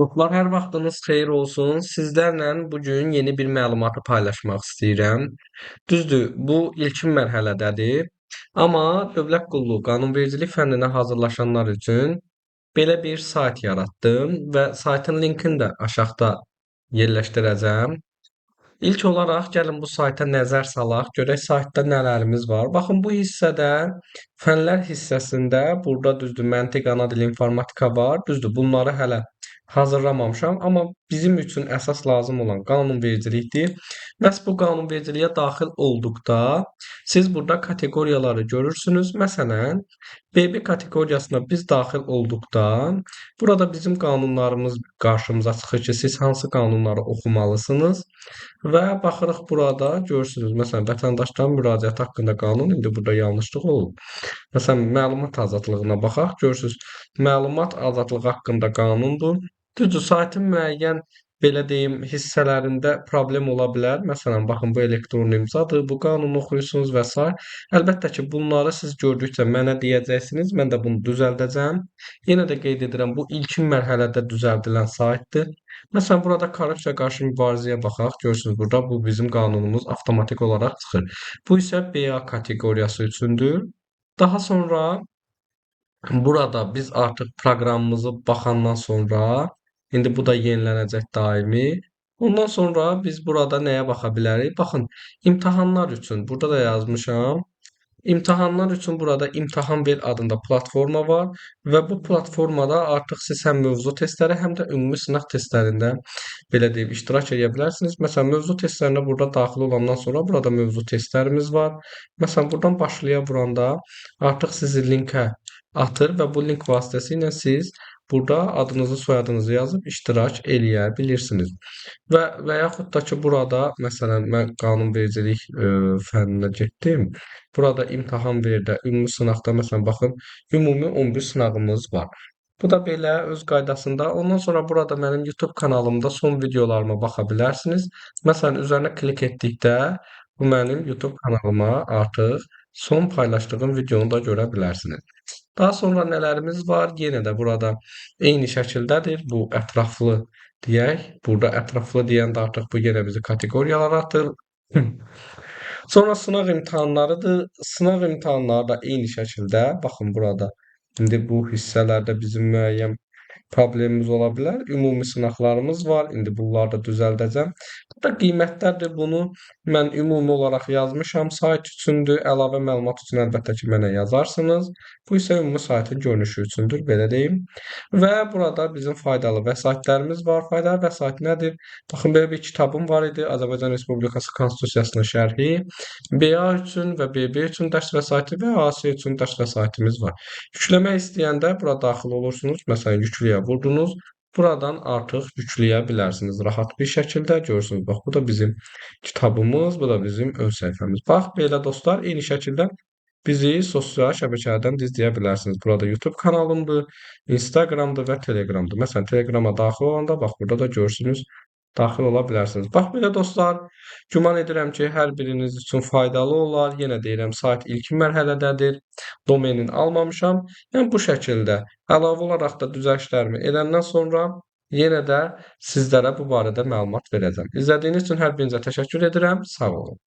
Dostlar, hər vaxtınız xeyir olsun. Sizlərlə bu gün yeni bir məlumatı paylaşmaq istəyirəm. Düzdür, bu ilkin mərhələdədir. Amma Dövlət Qulluğu qanunvericilik fənninə hazırlaşanlar üçün belə bir sayt yaratdım və saytın linkini də aşağıda yerləşdirəcəm. İlk olaraq gəlin bu sayta nəzər salaq, görək saytda nələrimiz var. Baxın, bu hissədə fənlər hissəsində burada düzdür məntiq, ana dil, informatika var. Düzdür, bunları hələ hazırlamamışam, amma bizim üçün əsas lazım olan qanunvericilikdir. Məhz bu qanunvericiliyə daxil olduqda siz burada kateqoriyaları görürsünüz. Məsələn, BB kateqoriyasına biz daxil olduqda burada bizim qanunlarımız qarşımıza çıxır ki, siz hansı qanunları oxumalısınız. Və baxırıq burada görürsünüz. Məsələn, vətəndaşların müraciəti haqqında qanun indi burada yanlışlıq olub. Məsələn, məlumat azadlığına baxaq. Görürsüz, məlumat azadlığı haqqında qanundur. Düzdür, saytın müəyyən belə deyim hissələrində problem ola bilər. Məsələn, baxın, bu elektron imzadır, bu qanunu oxuyursunuz və s. Əlbəttə ki, bunları siz gördükcə mənə deyəcəksiniz, mən də bunu düzəldəcəm. Yenə də qeyd edirəm, bu ilkin mərhələdə düzəldilən saytdır. Məsələn, burada korrupsiya qarşı mübarizəyə baxaq. Görürsünüz, burada bu bizim qanunumuz avtomatik olaraq çıxır. Bu isə BA kateqoriyası üçündür. Daha sonra burada biz artıq proqramımızı baxandan sonra indi bu da yenilənəcək daimi. Ondan sonra biz burada nəyə baxa bilərik? Baxın, imtahanlar üçün burada da yazmışam. İmtahanlar üçün burada İmtahan Ver adında platforma var və bu platformada artıq siz həm mövzu testləri, həm də ümumi sınaq testlərində belə deyim iştirak edə bilərsiniz. Məsələn, mövzu testlərinə burada daxil olandan sonra burada mövzu testlərimiz var. Məsələn, buradan başlaya vuranda artıq sizi linkə atır və bu link vasitəsilə siz burada adınızı, soyadınızı yazıb iştirak eləyə bilirsiniz. Və yaxud da ki, burada məsələn mən qanunvericilik fənninə getdim. Burada imtahan verdə, ümumi sınaqda məsələn baxın, ümumi 11 sınağımız var. Bu da belə öz qaydasında. Ondan sonra burada mənim YouTube kanalımda son videolarıma baxa bilərsiniz. Məsələn, üzərinə klik etdikdə bu mənim YouTube kanalıma artıq son paylaşdığım videonu da görə bilərsiniz. Daha sonra nələrimiz var? Yenə də burada eyni şəkildədir. Bu ətraflı deyək. Burada ətraflı deyəndə artıq bu yenə bizi kateqoriyalara atır. Sonra sınaq imtahanlarıdır. Sınaq imtahanları da eyni şəkildə. Baxın burada. İndi bu hissələrdə bizim müəyyən problemimiz ola bilər. Ümumi sınaqlarımız var. İndi bunları da düzəldəcəm. Burada qiymətlərdir. Bunu mən ümumi olaraq yazmışam. Sayt üçündür. Əlavə məlumat üçün əlbəttə ki, mənə yazarsınız. Bu isə ümumi saytın görünüşü üçündür, belə deyim. Və burada bizim faydalı vəsaitlərimiz var. Faydalı vəsait nədir? Baxın, belə bir kitabım var idi. Azərbaycan Respublikası Konstitusiyasının şərhi. BA üçün və BB üçün dərs vəsaiti və AC üçün dərs vəsaitimiz var. Yükləmək istəyəndə bura daxil olursunuz. Məsələn, yükləyə vurdunuz. Buradan artıq yükləyə bilərsiniz rahat bir şəkildə. Görürsünüz, bax, bu da bizim kitabımız, bu da bizim ön səhifəmiz. Bax, belə dostlar, eyni şəkildə bizi sosial şəbəkələrdən də izləyə bilərsiniz. Burada YouTube kanalımdır, Instagramdır və Telegramdır. Məsələn, Telegrama daxil olanda bax, burada da görürsünüz, daxil ola bilərsiniz. Bax, belə dostlar, güman edirəm ki, hər biriniz üçün faydalı olar. Yenə deyirəm, sayt ilkin mərhələdədir. Domenin almamışam. Yəni bu şəkildə əlavə olaraq da düzəlişlərimi edəndən sonra yenə də sizlərə bu barədə məlumat verəcəm. İzlədiyiniz üçün hər birinizə təşəkkür edirəm. Sağ olun.